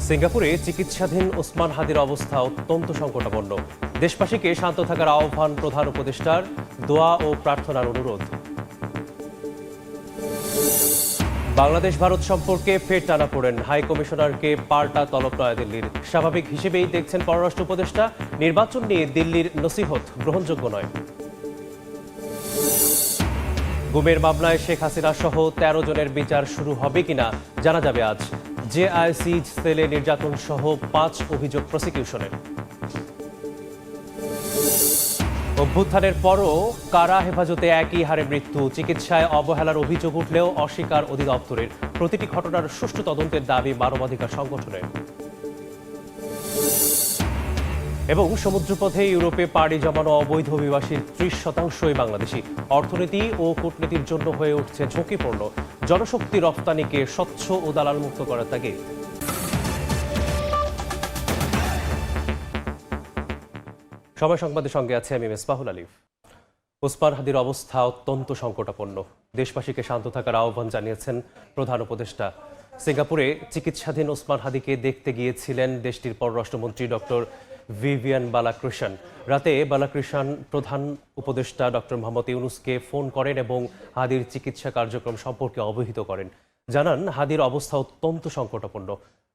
সিঙ্গাপুরে চিকিৎসাধীন ওসমান হাদির অবস্থা অত্যন্ত সংকটাপন্ন। দেশবাসীকে শান্ত থাকার আহ্বান প্রধান উপদেষ্টার, দোয়া ও প্রার্থনার অনুরোধ। বাংলাদেশ ভারত সম্পর্কে ফের টানাপোড়েন, হাই কমিশনারকে পাল্টা তলব নয়াদিল্লির। স্বাভাবিক হিসেবেই দেখছেন পররাষ্ট্র উপদেষ্টা, নির্বাচন নিয়ে দিল্লির নসিহত গ্রহণযোগ্য নয়। গুমের মামলায় শেখ হাসিনা সহ ১৩ জনের বিচার শুরু হবে কিনা জানা যাবে আজ। জেআইসি সেলে নির্যাতন সহ ৫ অভিযোগ প্রসিকিউশনের। অভ্যুত্থানের পরও কারা হেফাজতে একই হারে মৃত্যু, চিকিৎসায় অবহেলার অভিযোগ উঠলেও অস্বীকার অধিদপ্তরের। প্রতিটি ঘটনার সুষ্ঠু তদন্তের দাবি মানবাধিকার সংগঠনের। এবং সমুদ্রপথে ইউরোপে পাড়ি জমানো অবৈধ অভিবাসীর ৩০% বাংলাদেশি। অর্থনীতি ও কূটনীতির জন্য হয়ে উঠছে ঝুঁকিপূর্ণ। জনশক্তি রপ্তানিকে স্বচ্ছ ও দালাল মুক্ত করার তাগিদ। সময় সংবাদের সঙ্গে আছে আমি মেসবাহুল আলিফ। ওসমান হাদির অবস্থা অত্যন্ত সংকটাপন্ন। দেশবাসীকে শান্ত থাকার আহ্বান জানিয়েছেন প্রধান উপদেষ্টা। সিঙ্গাপুরে চিকিৎসাধীন ওসমান হাদিকে দেখতে গিয়েছিলেন দেশটির পররাষ্ট্রমন্ত্রী ডক্টর ভিভিয়ান বালাকৃষ্ণন। রাতে বালাকৃষ্ণন প্রধান উপদেষ্টা ডক্টর মোহাম্মদ ইউনুসকে ফোন করেন এবং হাদির চিকিৎসা কার্যক্রম সম্পর্কে অবহিত করেন। জানান হাদির অবস্থা অত্যন্ত সংকটাপন্ন।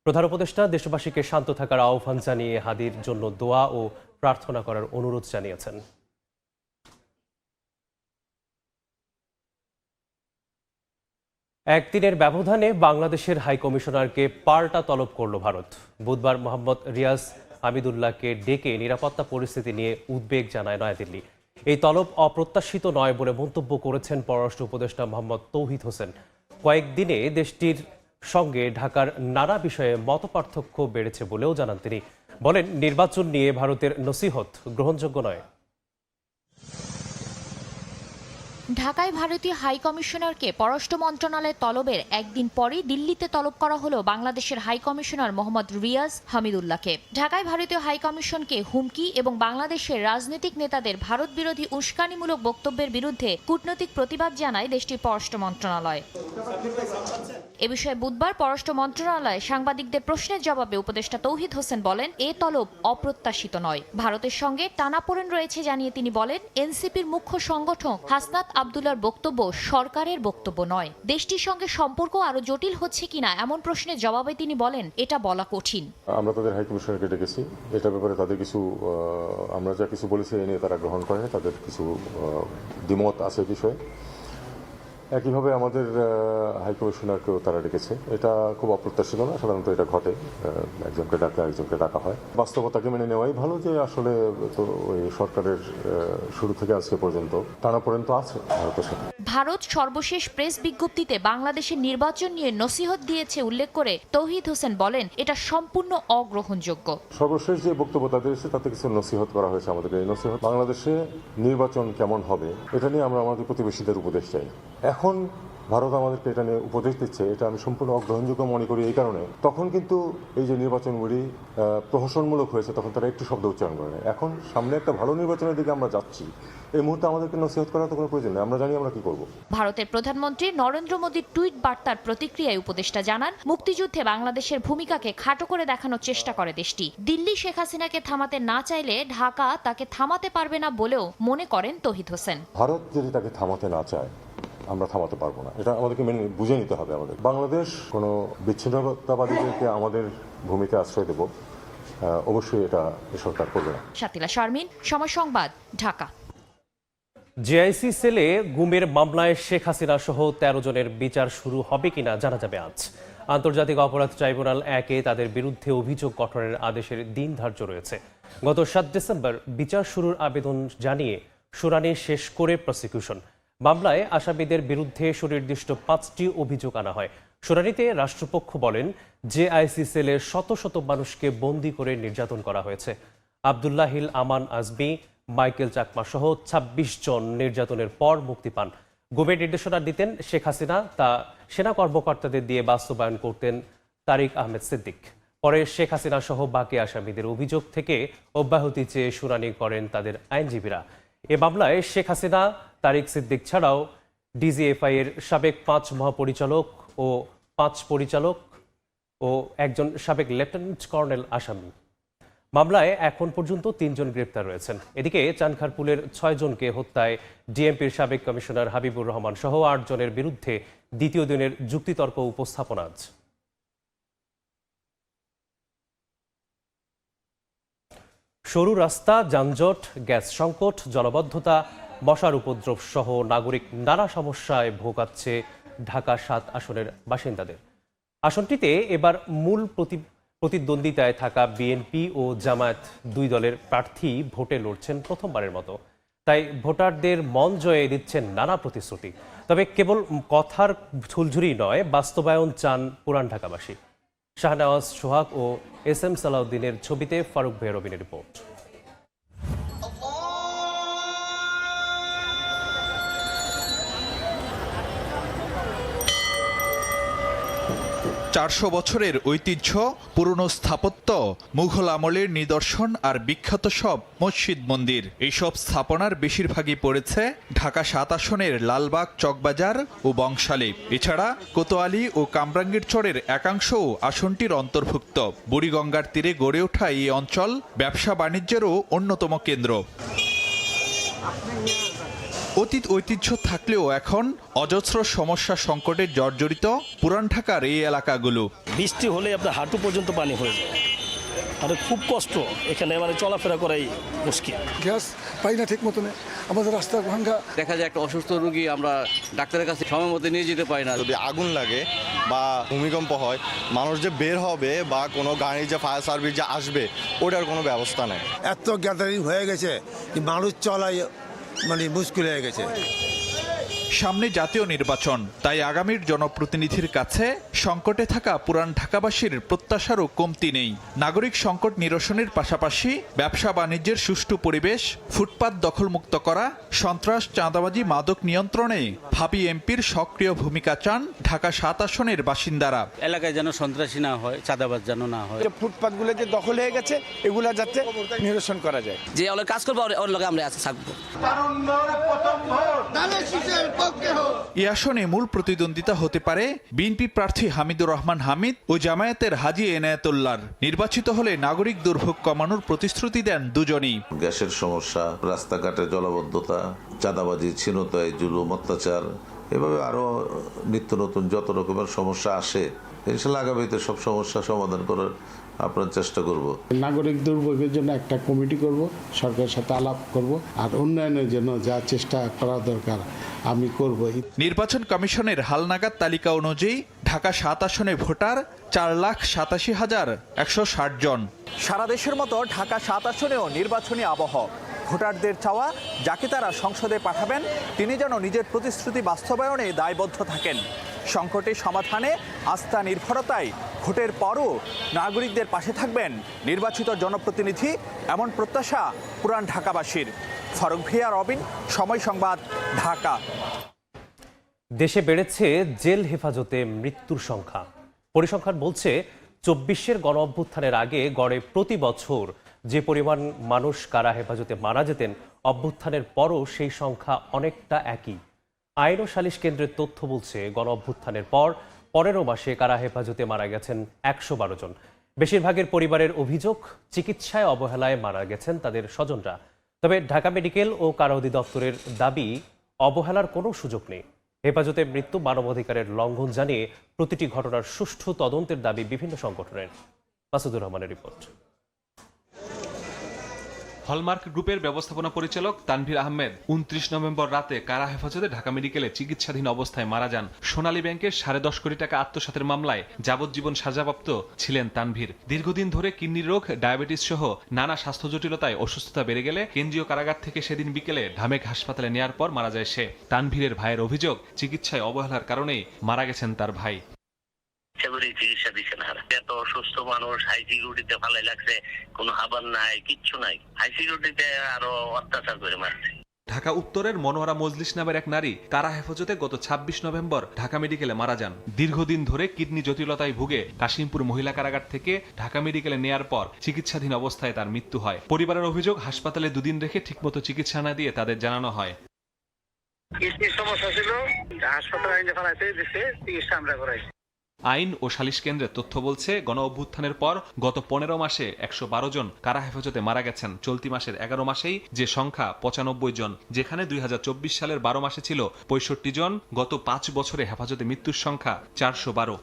প্রধান উপদেষ্টা দেশবাসীকে শান্ত থাকার আহ্বান জানিয়ে হাদির জন্য দোয়া ও প্রার্থনা করার অনুরোধ জানিয়েছেন। একদিনের ব্যবধানে বাংলাদেশের হাই কমিশনারকে পাল্টা তলব করল ভারত। বুধবার মোহাম্মদ রিয়াজ হামিদুল্লাহকে ডেকে নিরাপত্তা পরিস্থিতি নিয়ে উদ্বেগ জানায় নয়াদিল্লি। এই তলব অপ্রত্যাশিত নয় বলে মন্তব্য করেছেন পররাষ্ট্র উপদেষ্টা মোহাম্মদ তৌহিদ হোসেন। কয়েকদিনে দেশটির সঙ্গে ঢাকার নানা বিষয়ে মতপার্থক্য বেড়েছে বলেও জানান তিনি। বলেন, নির্বাচন নিয়ে ভারতের নসিহত গ্রহণযোগ্য নয়। ঢাকায় ভারতীয় হাই কমিশনারকে পররাষ্ট্র মন্ত্রণালয়ের তলবের একদিন পরেই দিল্লিতে তলব করা হলো বাংলাদেশের হাই কমিশনার মোহাম্মদ রিয়াজ হামিদুল্লাহকে। ঢাকায় ভারতীয় হাই কমিশনকে হুমকি এবং বাংলাদেশের রাজনৈতিক নেতাদের ভারত বিরোধী উস্কানিমূলক বক্তব্যের বিরুদ্ধে কূটনৈতিক প্রতিবাদ জানায় দেশটির পররাষ্ট্র মন্ত্রণালয়। এ বিষয়ে বুধবার পররাষ্ট্র মন্ত্রণালয়ে সাংবাদিকদের প্রশ্নের জবাবে উপদেষ্টা তৌহিদ হোসেন বলেন, এ তলব অপ্রত্যাশিত নয়। ভারতের সঙ্গে টানাপোড়েন রয়েছে জানিয়ে তিনি বলেন, এনসিপির মুখ্য সংগঠক হাসনাত আব্দুল্লাহর বক্তব্য সরকারের বক্তব্য নয়। দেশটির সঙ্গে সম্পর্ক আরো জটিল হচ্ছে কিনা এমন প্রশ্নের জবাবে তিনি বলেন, এটা বলা কঠিন। আমরা তাদের হাই কমিশনারকে ডেকেছি, এটা ব্যাপারে তাদের কিছু আমরা যা কিছু বলেছি এ নিয়ে তারা গ্রহণ করে, তাদের কিছু দ্বিমত আছে বিষয়ে। একইভাবে আমাদের হাই কমিশনারকেও তারা ডেকেছে। এটা খুব অপ্রত্যাশিত না, সাধারণত এটা ঘটে, একজনকে ডাকলে একজনকে ডাকা হয়। বাস্তবতাকে মেনে নেওয়াই ভালো যে আসলে তো ওই সরকারের শুরু থেকে আজকে পর্যন্ত টানাপোড়েন তো আছে ভারতের সাথে। ভারত সর্বশেষ প্রেস বিজ্ঞপ্তিতে বাংলাদেশের নির্বাচন নিয়ে নসিহত দিয়েছে উল্লেখ করে তৌহিদ হোসেন বলেন, এটা সম্পূর্ণ অগ্রহণযোগ্য। সর্বশেষ যে বক্তব্য তাদের এসে তাতে কিছু নসিহত করা হয়েছে আমাদের। এই নসিহত বাংলাদেশে নির্বাচন কেমন হবে এটা নিয়ে আমরা আমাদের প্রতিবেশীদের উপদেশ চাই। এখন ভারত আমাদেরকে এটা নিয়ে উপদেশ দিচ্ছে, এটা আমি সম্পূর্ণ অগ্রহণযোগ্য মনে করি। এই কারণে তখন কিন্তু এই যে নির্বাচনগুলি প্রহসনমূলক হয়েছে তখন তারা একটু শব্দ উচ্চারণ করে। এখন সামনে একটা ভালো নির্বাচনের দিকে আমরা যাচ্ছি, এই মুহূর্তে আমাদেরকে নসিহত করার তো কোনো প্রয়োজন নেই, আমরা জানি আমরা কি করব। ভারতের প্রধানমন্ত্রী নরেন্দ্র মোদীর টুইট বার্তার প্রতিক্রিয়ায় উপদেষ্টা জানান, মুক্তিযুদ্ধে বাংলাদেশের ভূমিকাকে খাটো করে দেখানোর চেষ্টা করে দেশটি। দিল্লি শেখ হাসিনাকে থামাতে না চাইলে ঢাকা তাকে থামাতে পারবে না বলেও মনে করেন তৌহিদ হোসেন। ভারত যদি তাকে থামাতে না চায় আমরা থামাতে পারবো না, এটা আমাদেরকে মেনে বুঝে নিতে হবে। আমাদের বাংলাদেশ কোনো বিচ্ছিন্নতাবাদীদেরকে আমাদের ভূমিকা আশ্রয় দেব, অবশ্যই এটা সরকার করবে না। শাতিলা শারমিন, সময় সংবাদ, ঢাকা। জেআইসি সেলে গুমের মামলায় শেখ হাসিনা সহ ১৩ জনের বিচার শুরু হবে কিনা জানা যাবে আজ। আন্তর্জাতিক অপরাধ ট্রাইব্যুনাল ১-এ তাদের বিরুদ্ধে অভিযোগ গঠনের আদেশের দিন ধার্য রয়েছে। গত ৭ ডিসেম্বর বিচার শুরুর আবেদন জানিয়ে শুনানি শেষ করে প্রসিকিউশন। মামলায় আসামিদের বিরুদ্ধে সুনির্দিষ্ট ৫টি অভিযোগ আনা হয়। শুনানিতে রাষ্ট্রপক্ষ বলেন, জেআইসি সেলের শত শত মানুষকে বন্দী করে নির্যাতন করা হয়েছে। আব্দুল্লাহিল আমান আজমি, মাইকেল চাকমা সহ ২৬ জন নির্যাতনের পর মুক্তি পান। গুমের নির্দেশনা দিতেন শেখ হাসিনা, তা সেনা কর্মকর্তাদের দিয়ে বাস্তবায়ন করতেন তারিক আহমেদ সিদ্দিক। পরে শেখ হাসিনা সহ বাকি আসামিদের অভিযোগ থেকে অব্যাহতি চেয়ে শুনানি করেন তাদের আইনজীবীরা। এ মামলায় শেখ হাসিনা, তারিক সিদ্দিক ছাড়াও ডিজিএফআই এর সাবেক ৫ মহাপরিচালক ও ৫ পরিচালক ও একজন সাবেক লেফটেন্যান্ট কর্নেল আসামি। মামলায় এখন পর্যন্ত ৩ জন গ্রেপ্তার রয়েছেন। এদিকে চানখারপুলের ৬ জনকে হত্যায় ডিএমপির সাবেক কমিশনার হাবিবুর রহমান সহ ৮ জনের বিরুদ্ধে দ্বিতীয় দিনের যুক্তিতর্ক উপস্থাপন আজ। সরু রাস্তা, যানজট, গ্যাস সংকট, জলবদ্ধতা, মশার উপদ্রব সহ নাগরিক নানা সমস্যায় ভোগাচ্ছে ঢাকা ৭ আসনের বাসিন্দাদের। আসনটিতে এবার মূল প্রতিদ্বন্দ্বিতায় থাকা বিএনপি ও জামায়াত দুই দলের প্রার্থী ভোটে লড়ছেন প্রথমবারের মতো। তাই ভোটারদের মন জয়ে দিচ্ছেন নানা প্রতিশ্রুতি। তবে কেবল কথার ঝুলঝুরি নয়, বাস্তবায়ন চান পুরান ঢাকাবাসী। শাহনওয়াজ সোহাগ ও SM সালাউদ্দিনের ছবিতে ফারুক ভৈরবিনের রিপোর্ট। ৪০০ বছরের ঐতিহ্য, পুরনো স্থাপত্য, মুঘল আমলের নিদর্শন আর বিখ্যাত সব মসজিদ মন্দির, এইসব স্থাপনার বেশিরভাগই পড়েছে ঢাকা ৭ আসনের লালবাগ, চকবাজার ও বংশালে। এছাড়া কোতোয়ালি ও কামরাঙ্গীরচরের একাংশও আসনটির অন্তর্ভুক্ত। বুড়িগঙ্গার তীরে গড়ে ওঠা এই অঞ্চল ব্যবসা বাণিজ্যেরও অন্যতম কেন্দ্র। অতীত ঐতিহ্য থাকলেও এখন অজস্র সমস্যা সংকটে জর্জরিত পুরান ঢাকার এই এলাকাগুলো। বৃষ্টি হলে আপনার হাঁটু পর্যন্ত পানি হয়ে যায়, আর খুব কষ্ট এখানে, মানে চলাফেরা করাই মুশকিল। গ্যাস পাই না ঠিক মতনে, আমাদের রাস্তা ভাঙ্গা। দেখা যায় একটা অসুস্থ রোগী আমরা ডাক্তারের কাছে সময় মতো নিয়ে যেতে পারি না। যদি আগুন লাগে বা ভূমিকম্প হয়, মানুষ যে বের হবে বা কোনো গাড়ি যে ফায়ার সার্ভিস যে আসবে, ওটার কোনো ব্যবস্থা নেই। এত গ্যাদারিং হয়ে গেছে, মানুষ চলাই মানে মুশকিল হয়ে গেছে। সামনে জাতীয় নির্বাচন, তাই আগামীর জনপ্রতিনিধির কাছে সংকটে থাকা পুরান ঢাকাবাসীর প্রত্যাশারও কমতি নেই। নাগরিক সংকট নিরসনের পাশাপাশি ব্যবসা বাণিজ্যের সুষ্ঠু পরিবেশ, ফুটপাত দখলমুক্ত করা, সন্ত্রাস, চাঁদাবাজি, মাদক নিয়ন্ত্রণে ভাবি এমপির সক্রিয় ভূমিকা চান ঢাকা ৭ আসনের বাসিন্দারা। এলাকায় যেন সন্ত্রাসী না হয়, চাঁদাবাজ যেন না হয়। ফুটপাতগুলো যে দখল হয়ে গেছে, এগুলা যাতে নিরসন করা যায়। যে ওরা কাজ করবো ওর লগে আমরা থাকবো। এই আসনে মূল প্রতিদ্বন্দ্বিতা হতে পারে বিএনপি প্রার্থী হামিদুর রহমান হামিদ ও জামায়াতের হাজী এনায়েতুল্লাহর। নির্বাচিত হলে নাগরিক দুর্ভোগ কমানোর প্রতিশ্রুতি দেন দুজনই। গ্যাসের সমস্যা, রাস্তাঘাটে জলাবদ্ধতা, চাঁদাবাজি, ছিনতাই, জুলুম, অত্যাচার, এভাবে আরো নিত্য নতুন যত রকমের সমস্যা আসে, ইনশাআল্লাহ আগামীতে সব সমস্যা সমাধান করার আপনার চেষ্টা করব। নাগরিক দুর্ভোগের জন্য একটা কমিটি করব, সরকারের সাথে আলাপ করব, আর উন্নয়নের জন্য যা চেষ্টা করা দরকার আমি করব। নির্বাচন কমিশনের হালনাগাদ তালিকা অনুযায়ী ঢাকা ৭ আসনে ভোটার ৪,৮৭,১৬০ জন। সারা দেশের মতো ঢাকা ৭ আসনেও নির্বাচনী আবহ। ভোটারদের চাওয়া, যাকে তারা সংসদে পাঠাবেন তিনি যেন নিজের প্রতিশ্রুতি বাস্তবায়নে দায়বদ্ধ থাকেন। সংকটের সমাধানে আস্থা নির্ভরতায় ভোটের পরও নাগরিকদের পাশে থাকবেন নির্বাচিত জনপ্রতিনিধি, এমন প্রত্যাশা পুরান ঢাকাবাসীর। ফারুক ভিয়া, রবিন, সময় সংবাদ, ঢাকা। দেশে বেড়েছে জেল হেফাজতে মৃত্যুর সংখ্যা। পরিসংখ্যান বলছে ২৪-এর গণ অভ্যুত্থানের আগে গড়ে প্রতি বছর যে পরিমাণ মানুষ কারা হেফাজতে মারা যেতেন, অভ্যুত্থানের পরও সেই সংখ্যা অনেকটা একই। আইন ও সালিশ কেন্দ্রের তথ্য বলছে গণ অভ্যুত্থানের পর ১৫ মাসে কারা হেফাজতে মারা গেছেন ১১২ জন। বেশিরভাগের পরিবারের অভিযোগ, চিকিৎসায় অবহেলায় মারা গেছেন তাদের স্বজনরা। তবে ঢাকা মেডিকেল ও কারা অধিদপ্তরের দাবি, অবহেলার কোনো সুযোগ নেই। হেফাজতে মৃত্যু মানবাধিকারের লঙ্ঘন জানিয়ে প্রতিটি ঘটনার সুষ্ঠু তদন্তের দাবি বিভিন্ন সংগঠনের। মাসুদুর রহমানের রিপোর্ট। হলমার্ক গ্রুপের ব্যবস্থাপনা পরিচালক তানভীর আহমেদ ২৯ নভেম্বর রাতে কারা হেফাজতে ঢাকা মেডিকেলে চিকিৎসাধীন অবস্থায় মারা যান। সোনালী ব্যাংকের ১০.৫ কোটি টাকা আত্মসাতের মামলায় যাবজ্জীবন সাজাপ্রাপ্ত ছিলেন তানভীর। দীর্ঘদিন ধরে কিডনি রোগ, ডায়াবেটিস সহ নানা স্বাস্থ্য জটিলতায় অসুস্থতা বেড়ে গেলে কেন্দ্রীয় কারাগার থেকে সেদিন বিকেলে ঢামেক হাসপাতালে নেয়ার পর মারা যায় সে। তানভীরের ভাইয়ের অভিযোগ, চিকিৎসায় অবহেলার কারণেই মারা গেছেন তার ভাই। চিকিৎসা দিচ্ছে না, এত অসুস্থ মানুষ হাই সিকিউরিটিতে ফালাই লাগছে, কোনো খাবার নাই, কিচ্ছু নাই, হাই সিকিউরিটিতে আরো অত্যাচার করে মারছে। ঢাকা উত্তরের মনোহরা মজলিস নামের এক নারী কারা হেফাজতে গত ২৬ নভেম্বর ঢাকা মেডিকেলে মারা যান। দীর্ঘদিন ধরে কিডনি জটিলতায় ভুগে কাশিমপুর মহিলা কারাগার থেকে ঢাকা মেডিকেলে নেয়ার পর চিকিৎসাধীন অবস্থায় তার মৃত্যু হয়। পরিবারের অভিযোগ, হাসপাতালে দুদিন রেখে ঠিকমতো চিকিৎসা না দিয়ে তাদের জানানো হয়। কিডনির সমস্যা ছিল, হাসপাতালে চিকিৎসা আমরা করাইছি। আইন ও সালিশ কেন্দ্রের তথ্য বলছে, গণ অভ্যুত্থানের পর গত 15 মাসে 112 জন কারা হেফাজতে মারা গেছেন। চলতি মাসের 11 মাসেই যে সংখ্যা 95 জন, যেখানে 2024 সালের 12 মাসে ছিল 65 জন। গত 5 বছরে হেফাজতে মৃত্যুর সংখ্যা 412।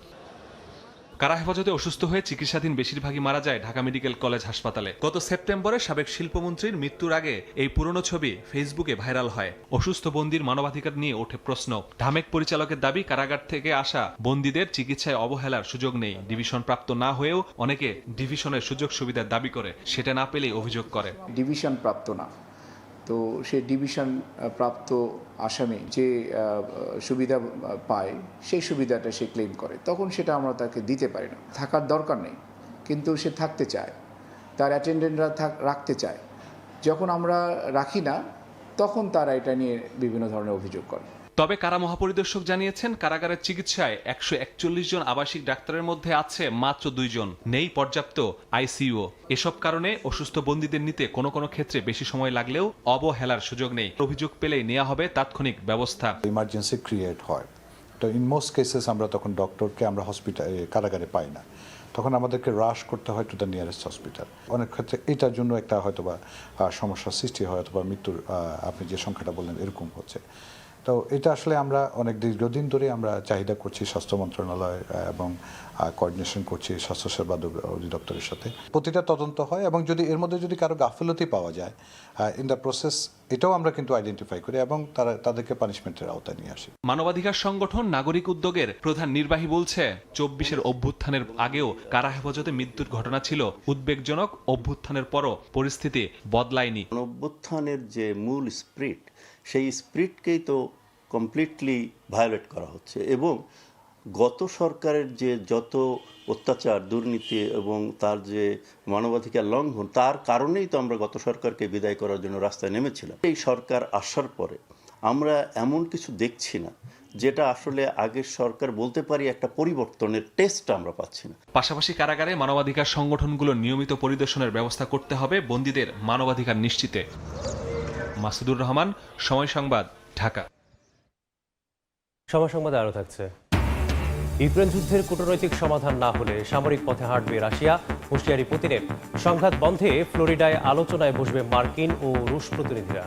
কারা হেফাজতে অসুস্থ হয়ে চিকিৎসাধীন বেশিরভাগই মারা যায় ঢাকা মেডিকেল কলেজ হাসপাতালে। গত সেপ্টেম্বরে সাবেক শিল্পমন্ত্রীর মৃত্যুর আগে এই পুরনো ছবি ফেসবুকে ভাইরাল হয়। অসুস্থ বন্দির মানবাধিকার নিয়ে ওঠে প্রশ্ন। ঢামেক পরিচালকের দাবি, কারাগার থেকে আসা বন্দীদের চিকিৎসায় অবহেলার সুযোগ নেই। ডিভিশন প্রাপ্ত না হয়েও অনেকে ডিভিশনের সুযোগ সুবিধার দাবি করে, সেটা না পেলেই অভিযোগ করে। ডিভিশন প্রাপ্ত না, তো সে ডিভিশন প্রাপ্ত আসামি যে সুবিধা পায় সেই সুবিধাটা সে ক্লেম করে, তখন সেটা আমরা তাকে দিতে পারি না। থাকার দরকার নেই, কিন্তু সে থাকতে চায়, তার অ্যাটেন্ডেন্টরা রাখতে চায়। যখন আমরা রাখি না, তখন তারা এটা নিয়ে বিভিন্ন ধরনের অভিযোগ করে। তবে কারা মহাপরিদর্শক জানিয়েছেন, কারাগারের চিকিৎসায় 141 জন আবাসিক ডাক্তারের মধ্যে আছে মাত্র 2 জন, নেই পর্যাপ্ত আইসিইউ। এসব কারণে অসুস্থ বন্দীদের নিতে কোনো কোনো ক্ষেত্রে বেশি সময় লাগলেও অবহেলার সুযোগ নেই। অভিযোগ পেলেই নেওয়া হবে তাৎক্ষণিক ব্যবস্থা। ইমার্জেন্সি ক্রিয়েট হয়, তো ইন মোস্ট কেসেস আমরা তখন ডক্টরকে আমরা কারাগারে পাই না, তখন আমাদেরকে রাশ করতে হয় টু দ্য নিয়ারেস্ট হসপিটাল। অনেক ক্ষেত্রে এটার জন্য একটা হয়তোবা সমস্যার সৃষ্টি হয়, অথবা মৃত্যুর আপনি যে সংখ্যাটা বললেন এরকম হচ্ছে। তো এটা আসলে আমরা অনেক দীর্ঘদিন ধরে আমরা চাহিদা করছি স্বাস্থ্য মন্ত্রণালয় এবং কোঅর্ডিনেশন করছি স্বাস্থ্যসেবা অধিদপ্তরের সাথে। প্রতিটা তদন্ত হয় এবং যদি এর মধ্যে যদি কারো গাফিলতি পাওয়া যায় ইন দ্য প্রসেস, এটাও আমরা কিন্তু আইডেন্টিফাই করি এবং তাদেরকে পানিশমেন্টের আওতায় নিয়ে আসি। মানবাধিকার সংগঠন নাগরিক উদ্যোগের প্রধান নির্বাহী বলছে, 24-এর অভ্যুত্থানের আগেও কারা হেফাজতে মৃত্যুর ঘটনা ছিল উদ্বেগজনক। অভ্যুত্থানের পরও পরিস্থিতি বদলায়নি। অভ্যুত্থানের যে মূল স্পিরিট, সেই স্পিরিটকেই তো কমপ্লিটলি ভায়োলেট করা হচ্ছে এবং গত সরকারের যে যত অত্যাচার, দুর্নীতি এবং তার যে মানবাধিকার লঙ্ঘন, তার কারণেই তো আমরা গত সরকারকে বিদায় করার জন্য রাস্তায় নেমেছিলাম। এই সরকার আসার পরে আমরা এমন কিছু দেখছি না যেটা আসলে আগের সরকার বলতে পারি একটা পরিবর্তনের টেস্ট আমরা পাচ্ছি না। পাশাপাশি কারাগারে মানবাধিকার সংগঠনগুলো নিয়মিত পরিদর্শনের ব্যবস্থা করতে হবে বন্দীদের মানবাধিকার নিশ্চিতে। মাসুদুর রহমান, সময় সংবাদ, ঢাকা। সময় সংবাদে আরও থাকছে, ইউক্রেন যুদ্ধের কূটনৈতিক সমাধান না হলে সামরিক পথে হাঁটবে রাশিয়া, হুঁশিয়ারি পুতিনের। সংঘাত বন্ধে ফ্লোরিডায় আলোচনায় বসবে মার্কিন ও রুশ প্রতিনিধিরা।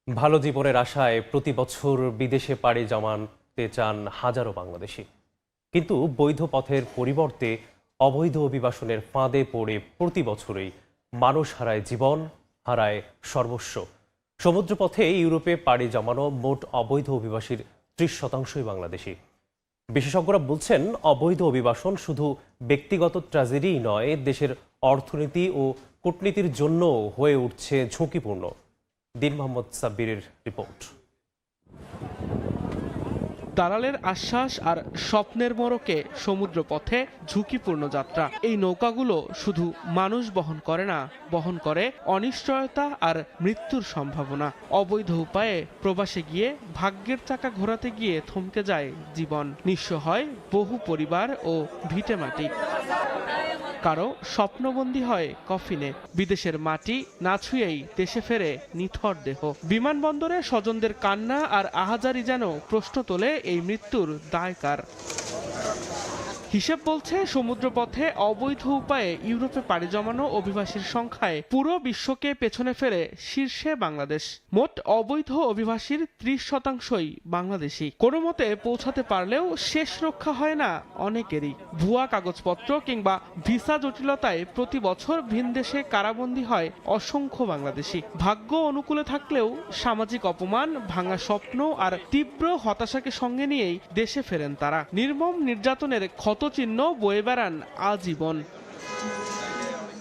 ভালো জীবনের আশায় প্রতি বছর বিদেশে পাড়ি জমাতে চান হাজারো বাংলাদেশি, কিন্তু বৈধ পথের পরিবর্তে অবৈধ অভিবাসনের ফাঁদে পড়ে প্রতি বছরই মানুষ হারায় জীবন, হারায় সর্বস্ব। সমুদ্রপথে ইউরোপে পাড়ি জমানো মোট অবৈধ অভিবাসীর 30% বাংলাদেশি। বিশেষজ্ঞরা বলছেন, অবৈধ অভিবাসন শুধু ব্যক্তিগত ট্র্যাজেডিই নয়, দেশের অর্থনীতি ও কূটনীতির জন্য হয়ে উঠছে ঝুঁকিপূর্ণ। দিন মোহাম্মদ সাব্বিরের রিপোর্ট। দালালের আশ্বাস আর স্বপ্নের মোড়কে সমুদ্রপথে ঝুঁকিপূর্ণ যাত্রা। এই নৌকাগুলো শুধু মানুষ বহন করে না, বহন করে অনিশ্চয়তা আর মৃত্যুর সম্ভাবনা। অবৈধ উপায়ে প্রবাসে গিয়ে ভাগ্যের চাকা ঘোরাতে গিয়ে থমকে যায় জীবন, নিঃস্ব হয় বহু পরিবার ও ভিটেমাটি। কারো স্বপ্নবন্দী হয় কফিনে, বিদেশের মাটি না ছুঁয়েই দেশে ফেরে নিথর দেহ। বিমানবন্দরে স্বজনদের কান্না আর আহাজারি যেন প্রশ্ন তোলে এই মৃত্যুর দায় কার। হিসেব বলছে, সমুদ্রপথে অবৈধ উপায়ে ইউরোপে পাড়ি জমানো অভিবাসীর সংখ্যায় পুরো বিশ্বকে পেছনে ফেলে শীর্ষে বাংলাদেশ। মোট অবৈধ অভিবাসীর 30%ই বাংলাদেশি। কোনো মতে পৌঁছাতে পারলেও শেষ রক্ষা হয় না অনেকেরই। ভুয়া কাগজপত্র কিংবা ভিসা জটিলতায় প্রতি বছর ভিনদেশে কারাবন্দী হয় অসংখ্য বাংলাদেশি। ভাগ্য অনুকূলে থাকলেও সামাজিক অপমান, ভাঙা স্বপ্ন আর তীব্র হতাশাকে সঙ্গে নিয়েই দেশে ফেরেন তারা। নির্মম নির্যাতনের চিহ্ন বয়ে বেড়ান আজীবন।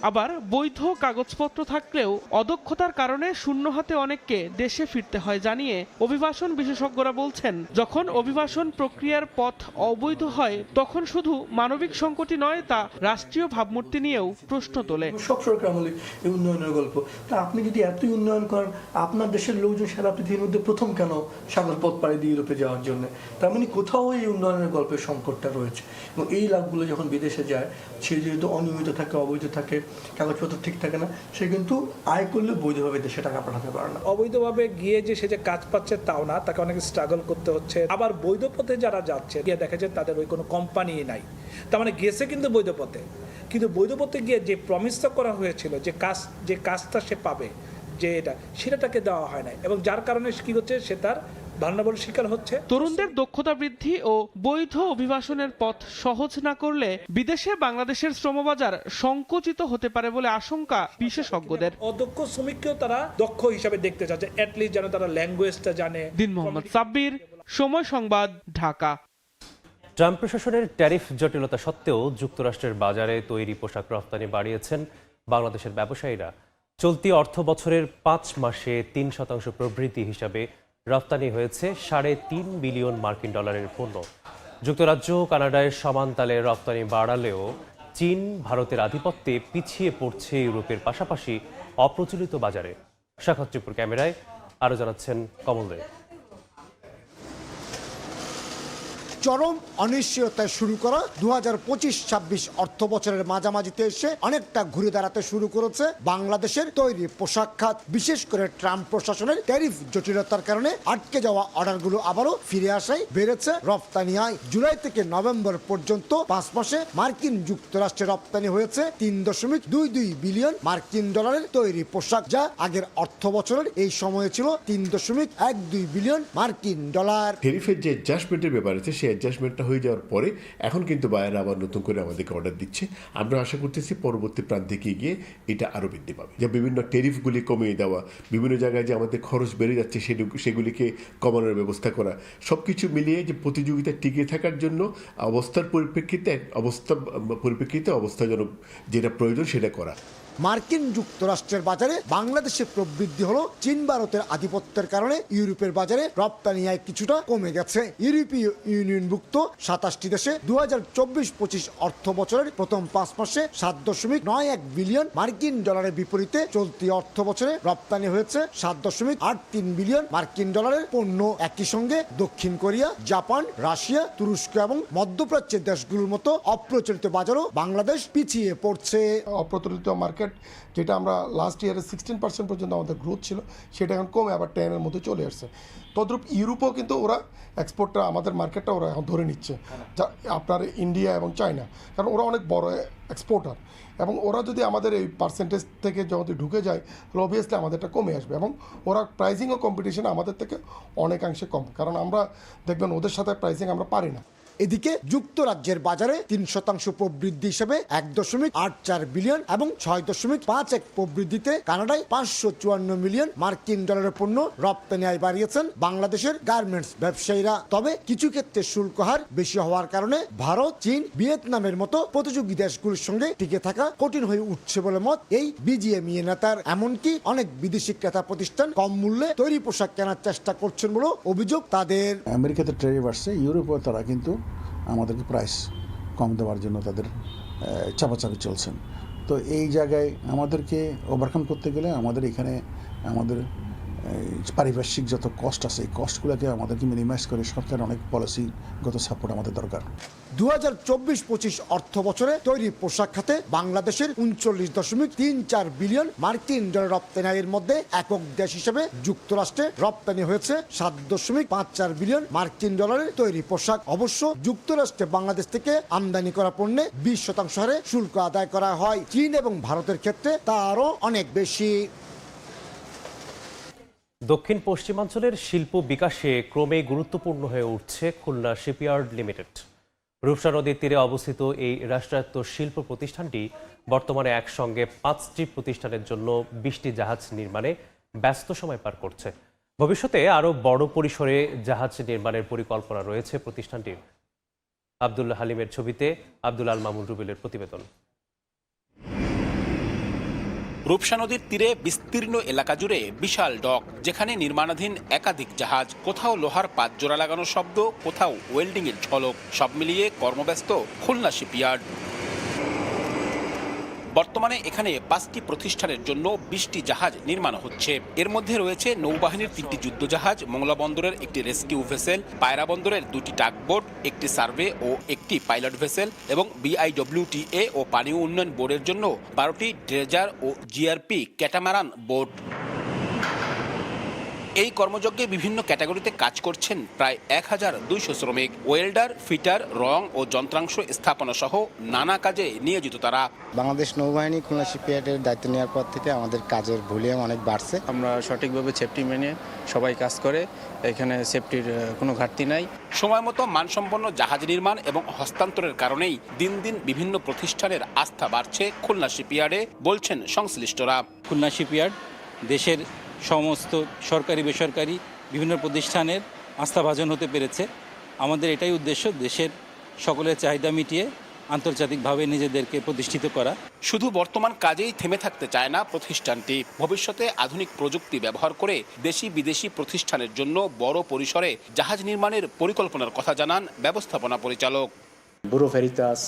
আবার বৈধ কাগজপত্র থাকলেও অদক্ষতার কারণে শূন্য হাতে অনেককে দেশে ফিরতে হয় জানিয়ে অভিবাসন বিশেষজ্ঞরা বলছেন, যখন অভিবাসন প্রক্রিয়ার পথ অবৈধ হয় তখন শুধু মানবিক সংকটই নয়, তা রাষ্ট্রীয় ভাবমূর্তি নিয়েও প্রশ্ন তোলে। সব সরকার আমলে এই উন্নয়নের গল্প, তা আপনি যদি এতই উন্নয়ন করেন, আপনার দেশের লোকজন সারা পৃথিবীর মধ্যে প্রথম কেন সাগর পথ পাড়ি দিয়ে ইউরোপে যাওয়ার জন্য? তার মানে কোথাও এই উন্নয়নের গল্পের সংকটটা রয়েছে। এবং এই লাভগুলো যখন বিদেশে যায়, সে যেহেতু অনিয়মিত থাকে, অবৈধ থাকে, কাগজপত্র ঠিক থাকে না, সে কিন্তু আয় করলে বৈধভাবে দেশে টাকা পাঠাতে পারে না। অবৈধভাবে গিয়ে যে সে যে কাজ পাচ্ছে তাও না, তাকে অনেক স্ট্রাগল করতে হচ্ছে। আবার বৈধ পথে যারা যাচ্ছে গিয়ে দেখা যায় তাদের ওই কোনো কোম্পানি নাই, তার মানে গেছে কিন্তু বৈধ পথে, কিন্তু বৈধ পথে গিয়ে যে প্রমিসটা করা হয়েছিল যে কাজটা সে পাবে, যে সেটা তাকে দেওয়া হয় না, এবং যার কারণে কি হচ্ছে, সে তার ভালনারেবল শিকার হচ্ছে। তরুণদের দক্ষতা বৃদ্ধি ও বৈধ অভিবাসনের পথ সহজ না করলে বিদেশে বাংলাদেশের শ্রমবাজার সংকুচিত হতে পারে বলে আশঙ্কা বিশেষজ্ঞদের। অদক্ষ শ্রমিককেও তারা দক্ষ হিসাবে দেখতে চাচ্ছে, অ্যাটলিস্ট যেন তারা ল্যাঙ্গুয়েজটা জানে। দিন মোহাম্মদ সাব্বির, সময় সংবাদ, ঢাকা। ট্রাম্প প্রশাসনের ট্যারিফ জটিলতা সত্ত্বেও যুক্তরাষ্ট্রের বাজারে তৈরি পোশাক রপ্তানি বাড়িয়েছেন বাংলাদেশের ব্যবসায়ীরা। চলতি অর্থ বছরের 5 মাসে 3% প্রবৃদ্ধি হিসাবে রপ্তানি হয়েছে $3.5 বিলিয়ন মার্কিন ডলারের পণ্য। যুক্তরাজ্য কানাডায় সমান তালে রপ্তানি বাড়ালেও চীন ভারতের আধিপত্যে পিছিয়ে পড়ছে ইউরোপের পাশাপাশি অপ্রচলিত বাজারে। শাখাত ত্রিপুর ক্যামেরায় আরও জানাচ্ছেন কমল দে। চরম অনিশ্চয়তায় শুরু করা 2025-26 অর্থ বছরের মাঝামাঝিতে এসে অনেকটা ঘুরে দাঁড়াতে শুরু করেছে বাংলাদেশের তৈরি পোশাক খাত। বিশেষ করে ট্রাম্প প্রশাসনের ট্যারিফ জটিলতার কারণে আটকে যাওয়া অর্ডারগুলো আবারও ফিরে আসায় বেড়েছে রপ্তানি আয়। জুলাই থেকে নভেম্বর পর্যন্ত 5 মাসে মার্কিন যুক্তরাষ্ট্রে রপ্তানি হয়েছে $3.22 বিলিয়ন মার্কিন ডলারের তৈরি পোশাক, যা আগের অর্থ বছরের এই সময়ে ছিল $3.12 বিলিয়ন মার্কিন ডলার। ট্যারিফের যে অ্যাডজাস্টমেন্টের ব্যাপার আছে, সেই অ্যাডজাস্টমেন্টটা হয়ে যাওয়ার পরে এখন কিন্তু বায়াররা আবার নতুন করে আমাদেরকে অর্ডার দিচ্ছে। আমরা আশা করতেছি পরবর্তী প্রান্তে গিয়ে এটা আরও বৃদ্ধি পাবে। যে বিভিন্ন ট্যারিফগুলি কমিয়ে দেওয়া, বিভিন্ন জায়গায় যে আমাদের খরচ বেড়ে যাচ্ছে সেগুলিকে কমানোর ব্যবস্থা করা, সব কিছু মিলিয়ে যে প্রতিযোগিতা টিকে থাকার জন্য অবস্থার পরিপ্রেক্ষিতে অবস্থাজনক যেটা প্রয়োজন সেটা করা। মার্কিন যুক্তরাষ্ট্রের বাজারে বাংলাদেশের প্রবৃদ্ধি হলো চীন ভারতের আধিপত্যের কারণে ইউরোপের বাজারে রপ্তানি আয় কিছুটা কমে গেছে। ইউরোপীয় ইউনিয়নভুক্ত 27টি দেশে 2024-25 অর্থ বছরের প্রথম 5 মাসে $7.91 বিলিয়ন মার্কিন ডলারের বিপরীতে চলতি অর্থ বছরে রপ্তানি হয়েছে $7.83 বিলিয়ন মার্কিন ডলারের পণ্য। একই সঙ্গে দক্ষিণ কোরিয়া, জাপান, রাশিয়া, তুরস্ক এবং মধ্যপ্রাচ্যের দেশগুলোর মতো অপ্রচলিত বাজারও বাংলাদেশ পিছিয়ে পড়ছে। অপ্রচলিত মার্কেট যেটা আমরা লাস্ট ইয়ারে 16% পর্যন্ত আমাদের গ্রোথ ছিল, সেটা এখন কমে আবার 10-এর মধ্যে চলে আসছে। তদ্রূপ ইউরোপও কিন্তু ওরা এক্সপোর্টটা, আমাদের মার্কেটটা ওরা এখন ধরে নিচ্ছে, যা আপনার ইন্ডিয়া এবং চায়না, কারণ ওরা অনেক বড় এক্সপোর্টার, এবং ওরা যদি আমাদের এই পার্সেন্টেজ থেকে যদি ঢুকে যায় তাহলে অবভিয়াসলি আমাদেরটা কমে আসবে, এবং ওরা প্রাইসিং ও কম্পিটিশন আমাদের থেকে অনেকাংশে কম, কারণ আমরা দেখবেন ওদের সাথে প্রাইসিং আমরা পারি না। এদিকে যুক্তরাজ্যের বাজারে 3% প্রবৃদ্ধি হিসেবে $1.84 বিলিয়ন এবং 6.51 প্রবৃদ্ধিতে কানাডায় $554 মিলিয়ন মার্কিন ডলারের পণ্য রপ্তানি আয় বাড়িয়েছেন বাংলাদেশের গার্মেন্টস ব্যবসায়ীরা। তবে কিছু ক্ষেত্রে শুল্ক হার বেশি হওয়ার কারণে ভারত, চীন, ভিয়েতনামের মতো প্রতিযোগী দেশগুলোর সঙ্গে টিকে থাকা কঠিন হয়ে উঠছে বলে মত এই বিজিএমইএ নেতার। এমনকি অনেক বিদেশি ক্রেতা প্রতিষ্ঠান কম মূল্যে তৈরি পোশাক কেনার চেষ্টা করছেন বলে অভিযোগ তাদের। আমেরিকাতে ট্যারিফ আসছে, ইউরোপে তারা কিন্তু আমাদেরকে প্রাইস কম দেওয়ার জন্য তাদের চাপাচাপি চলছেন। তো এই জায়গায় আমাদেরকে ওভারকাম করতে গেলে আমাদের এখানে আমাদের পারিপার্শ্বিক যত কস্ট আছে এই কস্টগুলোকে আমাদেরকে মিনিমাইজ করে সরকারের অনেক পলিসিগত সাপোর্ট আমাদের দরকার। 2024-25 অর্থ বছরে তৈরি পোশাক খাতে বাংলাদেশের $39.34 বিলিয়ন মার্কিন ডলার রপ্তানি আয়ের মধ্যে একক দেশ হিসেবে যুক্তরাষ্ট্রে রপ্তানি হয়েছে $7.54 বিলিয়ন মার্কিন ডলারের তৈরি পোশাক। অবশ্য যুক্তরাষ্ট্রে বাংলাদেশ থেকে আমদানি করা পণ্যে 20% হারে শুল্ক আদায় করা হয়। চীন এবং ভারতের ক্ষেত্রে তা আরও অনেক বেশি। দক্ষিণ পশ্চিমাঞ্চলের শিল্প বিকাশে ক্রমে গুরুত্বপূর্ণ হয়ে উঠছে খুলনা শিপইয়ার্ড লিমিটেড। রূপসা নদীর তীরে অবস্থিত এই রাষ্ট্রায়ত্ত শিল্প প্রতিষ্ঠানটি বর্তমানে একসঙ্গে 5টি প্রতিষ্ঠানের জন্য 20টি জাহাজ নির্মাণে ব্যস্ত সময় পার করছে। ভবিষ্যতে আরও বড় পরিসরে জাহাজ নির্মাণের পরিকল্পনা রয়েছে প্রতিষ্ঠানটির। আব্দুল হালিমের ছবিতে আব্দুল আল মামুন রুবেলের প্রতিবেদন। রূপসা নদীর তীরে বিস্তীর্ণ এলাকা জুড়ে বিশাল ডক, যেখানে নির্মাণাধীন একাধিক জাহাজ। কোথাও লোহার পাত জোড়া লাগানোর শব্দ, কোথাও ওয়েল্ডিং এর ঝলক, সব মিলিয়ে কর্মব্যস্ত খুলনা শিপইয়ার্ড। বর্তমানে এখানে 5টি প্রতিষ্ঠানের জন্য 20টি জাহাজ নির্মাণ হচ্ছে। এর মধ্যে রয়েছে নৌবাহিনীর 3টি যুদ্ধজাহাজ, মোংলা বন্দরের একটি রেস্কিউ ভেসেল, পায়রা বন্দরের 2টি টাগবোট, একটি সার্ভে ও একটি পাইলট ভেসেল এবং BIWTA ও পানি উন্নয়ন বোর্ডের জন্য 12টি ড্রেজার ও GRP ক্যাটামারান বোট। এই কর্মযজ্ঞে বিভিন্ন ক্যাটাগরিতে কাজ করছেন প্রায় 1200 শ্রমিক। ওয়েল্ডার, ফিটার, রং ও যন্ত্রাংশ স্থাপনা সহ নানা কাজে নিয়োজিত তারা। বাংলাদেশ নৌবাহিনী খুলনা শিপইয়ার্ডের দায়িত্ব নেওয়ার পর থেকে আমাদের কাজের ভলিউম অনেক বাড়ছে। আমরা সঠিকভাবে সেফটি মেনে সবাই কাজ করে, এখানে সেফটির কোনো ঘাটতি নাই। সময় মতো মানসম্পন্ন জাহাজ নির্মাণ এবং হস্তান্তরের কারণেই দিন দিন বিভিন্ন প্রতিষ্ঠানের আস্থা বাড়ছে খুলনা শিপইয়ার্ডে, বলছেন সংশ্লিষ্টরা। খুলনা শিপইয়ার্ড দেশের সমস্ত সরকারি বেসরকারি বিভিন্ন প্রতিষ্ঠানের আস্থাভাজন হতে পেরেছে। আমাদের এটাই উদ্দেশ্য, দেশের সকলের চাহিদা মিটিয়ে আন্তর্জাতিকভাবে নিজেদেরকে প্রতিষ্ঠিত করা। শুধু বর্তমান কাজেই থেমে থাকতে চায় না প্রতিষ্ঠানটি। ভবিষ্যতে আধুনিক প্রযুক্তি ব্যবহার করে দেশি বিদেশি প্রতিষ্ঠানের জন্য বড় পরিসরে জাহাজ নির্মাণের পরিকল্পনার কথা জানান ব্যবস্থাপনা পরিচালক। ব্যুরো ভেরিতাস,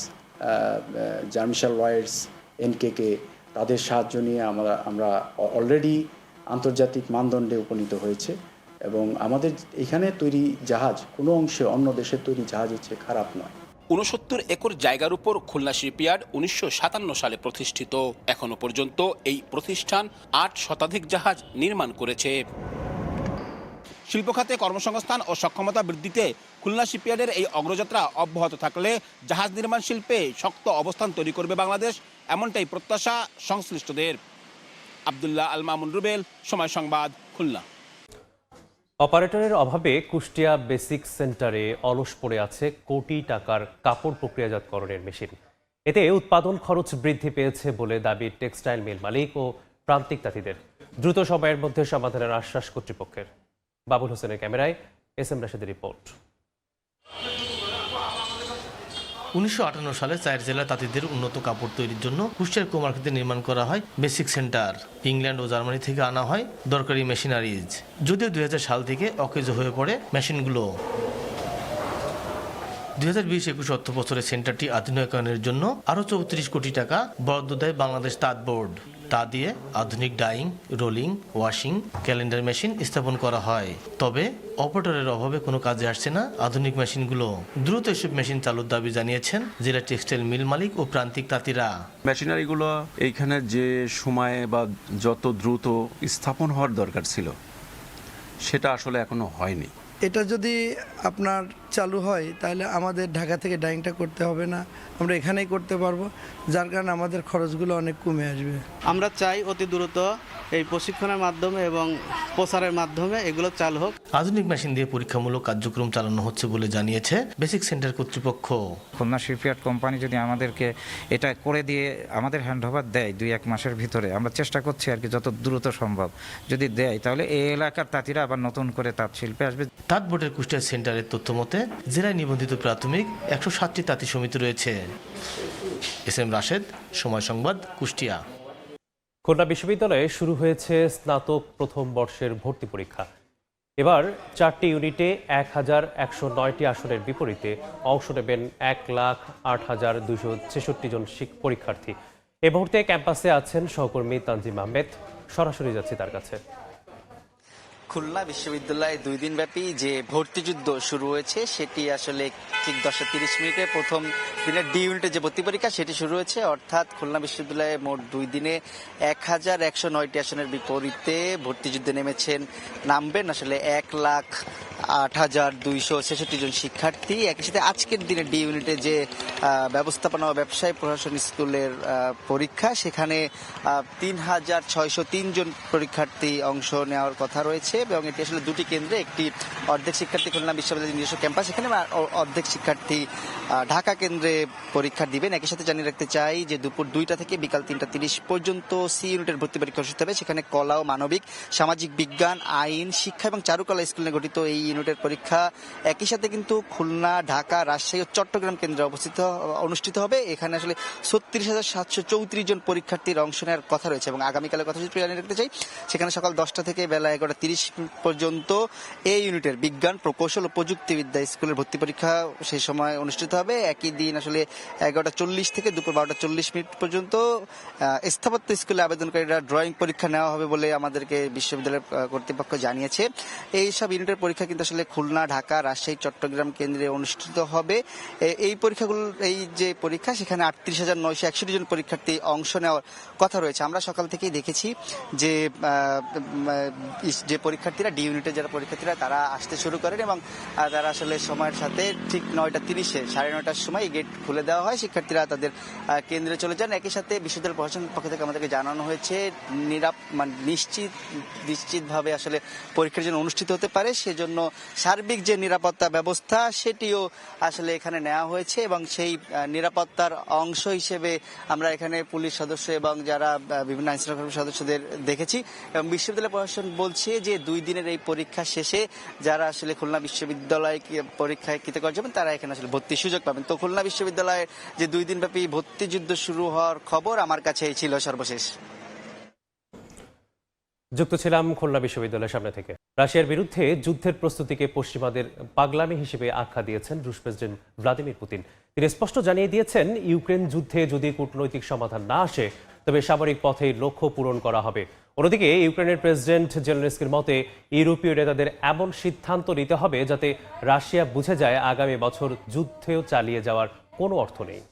জার্মিশাল লয়েডস, NKK তাদের সাহায্য নিয়ে আমরা অলরেডি আন্তর্জাতিক মানদণ্ডে উপনীত হয়েছে এবং আমাদের এখানে তৈরি জাহাজ কোনো অংশে অন্য দেশের তৈরি জাহাজের চেয়ে খারাপ নয়। 69 একর জায়গার উপর খুলনা শিপইয়ার্ড 1957 সালে প্রতিষ্ঠিত। এখনো পর্যন্ত এই প্রতিষ্ঠান 8 শতাধিক জাহাজ নির্মাণ করেছে। শিল্প খাতে কর্মসংস্থান ও সক্ষমতা বৃদ্ধিতে খুলনা শিপইয়ার্ডের এই অগ্রযাত্রা অব্যাহত থাকলে জাহাজ নির্মাণ শিল্পে শক্ত অবস্থান তৈরি করবে বাংলাদেশ, এমনটাই প্রত্যাশা সংশ্লিষ্টদের। আব্দুল্লাহ আল মামুন রুবেল, সময় সংবাদ, খুলনা। অপারেটরের অভাবে কুষ্টিয়া বেসিক সেন্টারে অলস পড়ে আছে কোটি টাকার কাপড় প্রক্রিয়াজাতকরণের মেশিন। এতে উৎপাদন খরচ বৃদ্ধি পেয়েছে বলে দাবি টেক্সটাইল মিল মালিক ও প্রান্তিক তাঁতিদের। দ্রুত সময়ের মধ্যে সমাধানের আশ্বাস কর্তৃপক্ষের। বাবুল হোসেনের ক্যামেরায় SM রাশেদের রিপোর্ট। 1958 সালে 4 জেলা তাঁতিদের উন্নত কাপড় তৈরির জন্য কুষ্টিয়ার কোমার্কেটে নির্মাণ করা হয় বেসিক সেন্টার। ইংল্যান্ড ও জার্মানি থেকে আনা হয় দরকারি মেশিনারিজ। যদিও 2000 সাল থেকে অকেজো হয়ে পড়ে মেশিনগুলো। 2020-21 অর্থ বছরে সেন্টারটি আধুনিকায়নের জন্য আরও 34 কোটি টাকা বরাদ্দ দেয় বাংলাদেশ তাঁত বোর্ড। তা দিয়ে আধুনিক dyeing, rolling, washing, calendar machine স্থাপন করা হয়। তবে অপারেটরের অভাবে কোনো কাজে আসছে না আধুনিক মেশিনগুলো। দ্রুত এসব মেশিন চালুর দাবি জানিয়েছেন জেলা টেক্সটাইল মিল মালিক ও প্রান্তিক তাঁতিরা। মেশিনারিগুলো এইখানে যে সময়ে বা যত দ্রুত স্থাপন হওয়ার দরকার ছিল সেটা আসলে এখনো হয়নি। এটা যদি আপনার চালু হয় তাহলে আমাদের ঢাকা থেকে ডাইংটা করতে হবে না, আমরা এখানেই করতে পারবো, যার কারণে আমাদের খরচগুলো অনেক কমে আসবে। আমরা চাই অতি দ্রুত এই প্রশিক্ষণের মাধ্যমে এবং প্রচারের মাধ্যমে এগুলো চালু হোক। আধুনিক মেশিন দিয়ে পরীক্ষামূলক কার্যক্রম চালানো হচ্ছে বলে জানিয়েছে বেসিক সেন্টার কর্তৃপক্ষ। খুলনা শিপইয়ার্ড কোম্পানি যদি আমাদেরকে এটা করে দিয়ে আমাদের হ্যান্ডওভার দেয় 2-1 মাসের ভিতরে, আমরা চেষ্টা করছি আর কি যত দ্রুত সম্ভব যদি দেয়, তাহলে এই এলাকার তাঁতিরা আবার নতুন করে তাঁত শিল্পে আসবে। তাঁত বোর্ডের কুষ্টিয়া সেন্টারের তথ্য মতে জেলায় নিবন্ধিত প্রাথমিক 160টি তাঁতি সমিতি রয়েছে। SM রাশেদ, সময় সংবাদ, কুষ্টিয়া। খুলনা বিশ্ববিদ্যালয়ে শুরু হয়েছে স্নাতক প্রথম বর্ষের ভর্তি পরীক্ষা। এবার 4টি ইউনিটে 1109টি আসনের বিপরীতে অংশ নেবেন 1,08,266 জন পরীক্ষার্থী। এ মুহূর্তে ক্যাম্পাসে আছেন সহকর্মী তানজিম আহমেদ। সরাসরি যাচ্ছি তার কাছে। খুলনা বিশ্ববিদ্যালয়ে 2 দিনব্যাপী যে ভর্তিযুদ্ধ শুরু হয়েছে সেটি আসলে ঠিক 10:30 প্রথম দিনের ডি ইউনিটে যে ভর্তি পরীক্ষা সেটি শুরু হয়েছে। অর্থাৎ খুলনা বিশ্ববিদ্যালয়ে মোট 2 দিনে 1109টি আসনের বিপরীতে ভর্তিযুদ্ধে নামবেন আসলে 1,08,266 জন শিক্ষার্থী। একই সাথে আজকের দিনে ডি ইউনিটে যে ব্যবস্থাপনা ও ব্যবসায় প্রশাসন স্কুলের পরীক্ষা সেখানে 3,603 জন পরীক্ষার্থী অংশ নেওয়ার কথা রয়েছে এবং এটি আসলে 2টি কেন্দ্রে, একটি অর্ধেক শিক্ষার্থী খুলনা বিশ্ববিদ্যালয়ের নিজস্ব ক্যাম্পাস এখানে অর্ধেক শিক্ষার্থী ঢাকা কেন্দ্রে পরীক্ষা দিবেন। একই সাথে জানিয়ে রাখতে চাই যে দুপুর 2টা থেকে বিকাল 3টা 30 পর্যন্ত সি ইউনিটের ভর্তি পরীক্ষা অনুষ্ঠিত হবে। সেখানে কলা ও মানবিক, সামাজিক বিজ্ঞান, আইন, শিক্ষা এবং চারুকলা স্কুল নিয়ে গঠিত এই ইউনিটের পরীক্ষা একই সাথে কিন্তু খুলনা, ঢাকা, রাজশাহী ও চট্টগ্রাম কেন্দ্রে অনুষ্ঠিত হবে। এখানে আসলে 36,734 জন পরীক্ষার্থীর অংশ নেওয়ার কথা রয়েছে এবং আগামীকালের কথা যদি জানিয়ে রাখতে চাই, সেখানে সকাল 10টা থেকে বেলা 11:30 পর্যন্ত এই ইউনিটের বিজ্ঞান, প্রকৌশল ও প্রযুক্তিবিদ্যা স্কুলের ভর্তি পরীক্ষা সেই সময় অনুষ্ঠিত হবে। একই দিন আসলে 11:40 থেকে দুপুর 12:40 পর্যন্ত স্থাপত্য স্কুলে আবেদনকারীরা ড্রয়িং পরীক্ষা নেওয়া হবে বলে আমাদেরকে বিশ্ববিদ্যালয়ের কর্তৃপক্ষ জানিয়েছে। এই সব ইউনিটের পরীক্ষা কিন্তু আসলে খুলনা, ঢাকা, রাজশাহী, চট্টগ্রাম কেন্দ্রে অনুষ্ঠিত হবে। এই পরীক্ষাগুলো, এই যে পরীক্ষা, সেখানে 38,961 জন পরীক্ষার্থী অংশ নেওয়ার কথা রয়েছে। আমরা সকাল থেকেই দেখেছি যে পরীক্ষার্থীরা, ডি ইউনিটের যারা পরীক্ষার্থীরা, তারা আসতে শুরু করেন এবং তারা আসলে সময়ের সাথে ঠিক 9:30 9:30টার সময় গেট খুলে দেওয়া হয়, শিক্ষার্থীরা তাদের কেন্দ্রে চলে যান। একই সাথে বিশ্ববিদ্যালয় প্রশাসনের পক্ষ থেকে আমাদেরকে জানানো হয়েছে নিশ্চিতভাবে আসলে পরীক্ষার জন্য অনুষ্ঠিত হতে পারে সেজন্য সার্বিক যে নিরাপত্তা ব্যবস্থা সেটিও আসলে এখানে নেওয়া হয়েছে এবং সেই নিরাপত্তার অংশ হিসেবে আমরা এখানে পুলিশ সদস্য এবং যারা বিভিন্ন আইন শৃঙ্খলা সদস্যদের দেখেছি এবং বিশ্ববিদ্যালয় প্রশাসন বলছে যে 2 দিনের এই পরীক্ষা শেষে যারা আসলে খুলনা বিশ্ববিদ্যালয় পরীক্ষায় কৃতকার্য হবেন তারা এখানে আসলে ভর্তির সুযোগ পাবেন। তো খুলনা বিশ্ববিদ্যালয়ে যে 2 দিনব্যাপী ভর্তি যুদ্ধ শুরু হওয়ার খবর আমার কাছে এই ছিল সর্বশেষ। যুক্ত ছিলাম খুলনা বিশ্ববিদ্যালয়ের সামনে থেকে। রাশিয়ার বিরুদ্ধে যুদ্ধের প্রস্তুতিকে পশ্চিমাদের পাগলামি হিসেবে আখ্যা দিয়েছেন রুশ প্রেসিডেন্ট ভ্লাদিমির পুতিন। তিনি স্পষ্ট জানিয়ে দিয়েছেন, ইউক্রেন যুদ্ধে যদি কূটনৈতিক সমাধান না আসে তবে সামরিক পথেই লক্ষ্য পূরণ করা হবে। অন্যদিকে ইউক্রেনের প্রেসিডেন্ট জেলেনস্কির মতে ইউরোপীয় নেতাদের এমন সিদ্ধান্ত নিতে হবে যাতে রাশিয়া বুঝে যায় আগামী বছর যুদ্ধেও চালিয়ে যাওয়ার কোনো অর্থ নেই।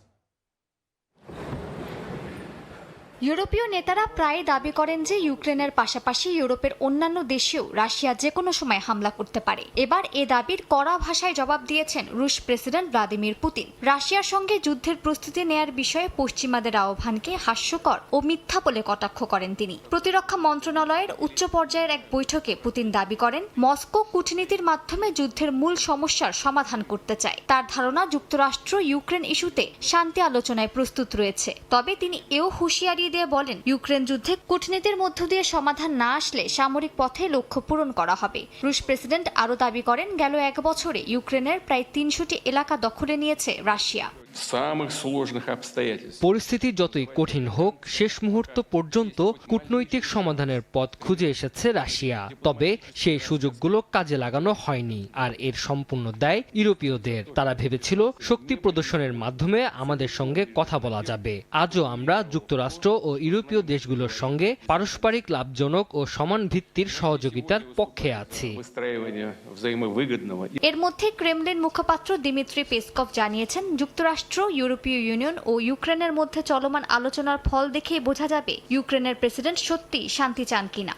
ইউরোপীয় নেতারা প্রায় দাবি করেন যে ইউক্রেনের পাশাপাশি ইউরোপের অন্যান্য দেশেও রাশিয়া যে কোনো সময় হামলা করতে পারে। এবার এ দাবির কড়া ভাষায় জবাব দিয়েছেন রুশ প্রেসিডেন্ট ভ্লাদিমির পুতিন। রাশিয়ার সঙ্গে যুদ্ধের প্রস্তুতি নেয়ার বিষয়ে পশ্চিমাদের আহ্বানকে হাস্যকর ও মিথ্যা বলে কটাক্ষ করেন তিনি। প্রতিরক্ষা মন্ত্রণালয়ের উচ্চ পর্যায়ের এক বৈঠকে পুতিন দাবি করেন, মস্কো কূটনীতির মাধ্যমে যুদ্ধের মূল সমস্যার সমাধান করতে চায়। তার ধারণা, যুক্তরাষ্ট্র ইউক্রেন ইস্যুতে শান্তি আলোচনায় প্রস্তুত রয়েছে। তবে তিনি এও হুঁশিয়ারি দিয়ে বলেন, ইউক্রেন যুদ্ধে কূটনীতির মধ্য দিয়ে সমাধান না আসলে সামরিক পথে লক্ষ্য পূরণ করা হবে। রুশ প্রেসিডেন্ট আরও দাবি করেন, গেল 1 বছরে ইউক্রেনের প্রায় 300টি এলাকা দখলে নিয়েছে রাশিয়া। পরিস্থিতি যতই কঠিন হোক, শেষ মুহূর্ত পর্যন্ত কূটনৈতিক সমাধানের পথ খুঁজে এসেছে রাশিয়া। তবে সেই সুযোগগুলো কাজে লাগানো হয়নি, আর এর সম্পূর্ণ দায় ইউরোপীয়দের। তারা ভেবেছিল শক্তি প্রদর্শনের মাধ্যমে আমাদের সঙ্গে কথা বলা যাবে। আজও আমরা যুক্তরাষ্ট্র ও ইউরোপীয় দেশগুলোর সঙ্গে পারস্পরিক লাভজনক ও সমান ভিত্তির সহযোগিতার পক্ষে আছি। এর মধ্যে ক্রেমলিন মুখপাত্র দিমিত্রি পেসকভ জানিয়েছেন, যুক্তরাষ্ট্র, ইউরোপীয় ইউনিয়ন ও ইউক্রেনের মধ্যে চলমান আলোচনার ফল দেখেই বোঝা যাবে ইউক্রেনের প্রেসিডেন্ট সত্যি শান্তি চান কিনা।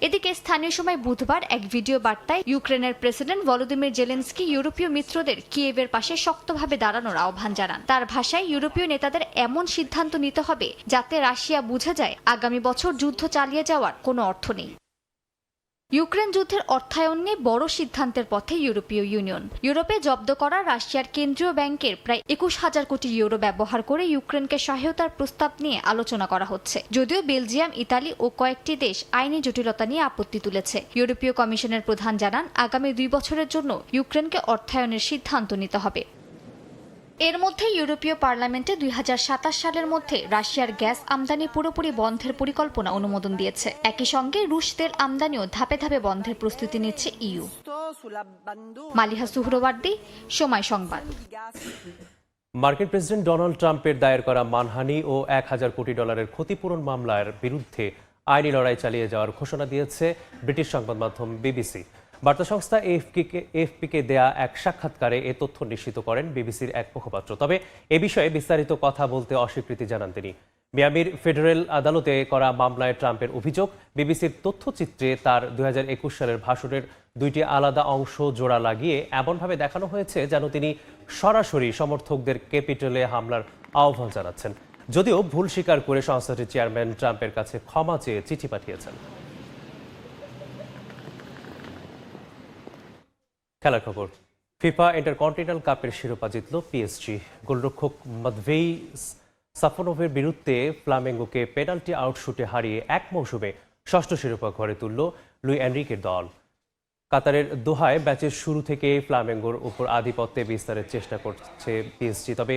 এদিকে স্থানীয় সময় বুধবার এক ভিডিও বার্তায় ইউক্রেনের প্রেসিডেন্ট ভলোদিমির জেলেনস্কি ইউরোপীয় মিত্রদের কিয়েভের পাশে শক্তভাবে দাঁড়ানোর আহ্বান জানান। তার ভাষায়, ইউরোপীয় নেতাদের এমন সিদ্ধান্ত নিতে হবে যাতে রাশিয়া বুঝে যায় আগামী বছর যুদ্ধ চালিয়ে যাওয়ার কোনো অর্থ নেই। ইউক্রেন যুদ্ধের অর্থায়ন নিয়ে বড় সিদ্ধান্তের পথে ইউরোপীয় ইউনিয়ন। ইউরোপে জব্দ করা রাশিয়ার কেন্দ্রীয় ব্যাংকের প্রায় 21,000 কোটি ইউরো ব্যবহার করে ইউক্রেনকে সহায়তার প্রস্তাব নিয়ে আলোচনা করা হচ্ছে। যদিও বেলজিয়াম, ইতালি ও কয়েকটি দেশ আইনি জটিলতা নিয়ে আপত্তি তুলেছে। ইউরোপীয় কমিশনের প্রধান জানান, আগামী 2 বছরের জন্য ইউক্রেনকে অর্থায়নের সিদ্ধান্ত নিতে হবে। এর মধ্যে ইউরোপীয় পার্লামেন্টে 2027 সালের মধ্যে রাশিয়ার গ্যাস আমদানি পুরোপুরি বন্ধের পরিকল্পনা অনুমোদন দিয়েছে। একই সঙ্গে রুশ তেল আমদানিও ধাপে ধাপে বন্ধের প্রস্তুতি নিচ্ছে ইইউ। মালিহা সুহরওয়ার্দী, সময় সংবাদ। মার্কিন প্রেসিডেন্ট ডোনাল্ড ট্রাম্পের দায়ের করা মানহানি ও $1,000 কোটি ক্ষতিপূরণ মামলার বিরুদ্ধে আইনি লড়াই চালিয়ে যাওয়ার ঘোষণা দিয়েছে ব্রিটিশ সংবাদ মাধ্যম বিবিসি। বার্তা সংস্থা এএফপিকে দেয়া এক সাক্ষাৎকারে এ তথ্য নিশ্চিত করেন বিবিসির এক মুখপাত্র। তবে এ বিষয়ে বিস্তারিত কথা বলতে অস্বীকৃতি জানান তিনি। মিয়ামির ফেডারেল আদালতে করা মামলায় ট্রাম্পের অভিযোগ, বিবিসির তথ্যচিত্রে তার 2021 সালের ভাষণের 2টি আলাদা অংশ জোড়া লাগিয়ে এমনভাবে দেখানো হয়েছে যেন তিনি সরাসরি সমর্থকদের ক্যাপিটলে হামলার আহ্বান জানাচ্ছেন। যদিও ভুল স্বীকার করে সংস্থাটির চেয়ারম্যান ট্রাম্পের কাছে ক্ষমা চেয়ে চিঠি পাঠিয়েছেন। খেলার খবর। ফিফা ইন্টারকন্টিনেন্টাল কাপের শিরোপা জিতল পিএসজি। গোলরক্ষক মাদভেই সাফোনোভের বিরুদ্ধে ফ্লামেঙ্গোকে পেনাল্টি আউটশুটে হারিয়ে এক মৌসুমে 6ষ্ঠ শিরোপা ঘরে তুলল লুই এনরিকের দল। কাতারের দোহায় ম্যাচের শুরু থেকে ফ্লামেঙ্গোর উপর আধিপত্যে বিস্তারের চেষ্টা করছে পিএসজি, তবে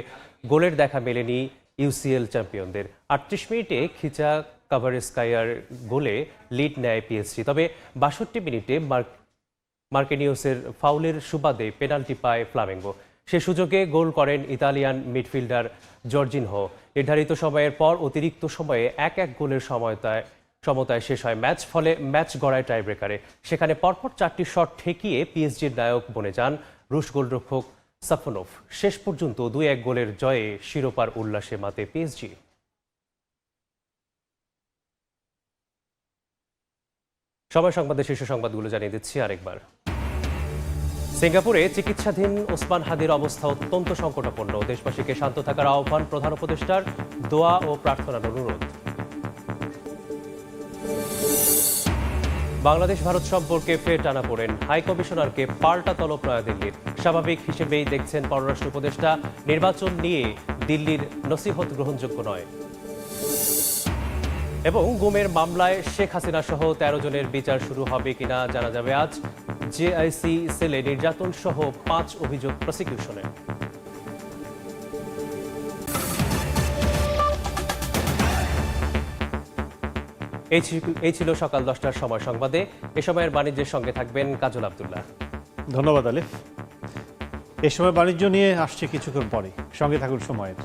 গোলের দেখা মেলেনি ইউসিএল চ্যাম্পিয়নদের। 38 মিনিটে খিচা কাভারেস্কায়ার গোলে লিড নেয় পিএসজি, তবে 62 মিনিটে মার্কেনিউসের ফাউলের সুবাদে পেনাল্টি পায় ফ্লামেঙ্গো। সে সুযোগে গোল করেন ইতালিয়ান মিডফিল্ডার জর্জিনহো। নির্ধারিত সময়ের পর অতিরিক্ত সময়ে 1-1 গোলের সমতায় শেষ হয় ম্যাচ, ফলে ম্যাচ গড়ায় টাইব্রেকারে। সেখানে পরপর 4টি শট ঠেকিয়ে পিএসজির নায়ক বনে যান রুশ গোলরক্ষক সাফোনভ। শেষ পর্যন্ত 2-1 গোলের জয়ে শিরোপার উল্লাসে মাতে পিএসজি। সময় সংবাদের শীর্ষ সংবাদগুলো জানিয়ে দিচ্ছি আরেকবার। সিঙ্গাপুরে চিকিৎসাধীন ওসমান হাদির অবস্থা অত্যন্ত সংকটাপন্ন। দেশবাসীকে শান্ত থাকার আহ্বান প্রধান উপদেষ্টার, দোয়া ও প্রার্থনার অনুরোধ। বাংলাদেশ ভারত সম্পর্কে ফের টানাপোড়েন, হাই কমিশনারকে পাল্টা তলব নয়াদিল্লির। স্বাভাবিক হিসেবেই দেখছেন পররাষ্ট্র উপদেষ্টা, নির্বাচন নিয়ে দিল্লির নসিহত গ্রহণযোগ্য নয়। এবং গুমের মামলায় শেখ হাসিনা সহ 13 জনের বিচার শুরু হবে কিনা জানা যাবে আজ। জেআইসি সেলে নির্যাতন সহ 5 অভিযোগ প্রসিকিউশনে। এই ছিল সকাল 10টার সময় সংবাদে। এ সময়ের বাণিজ্যের সঙ্গে থাকবেন কাজল আব্দুল্লাহ। ধন্যবাদ আলিফ। এ সময় বাণিজ্য নিয়ে আসছে কিছুক্ষণ পরে, সঙ্গে থাকুন সময়ের।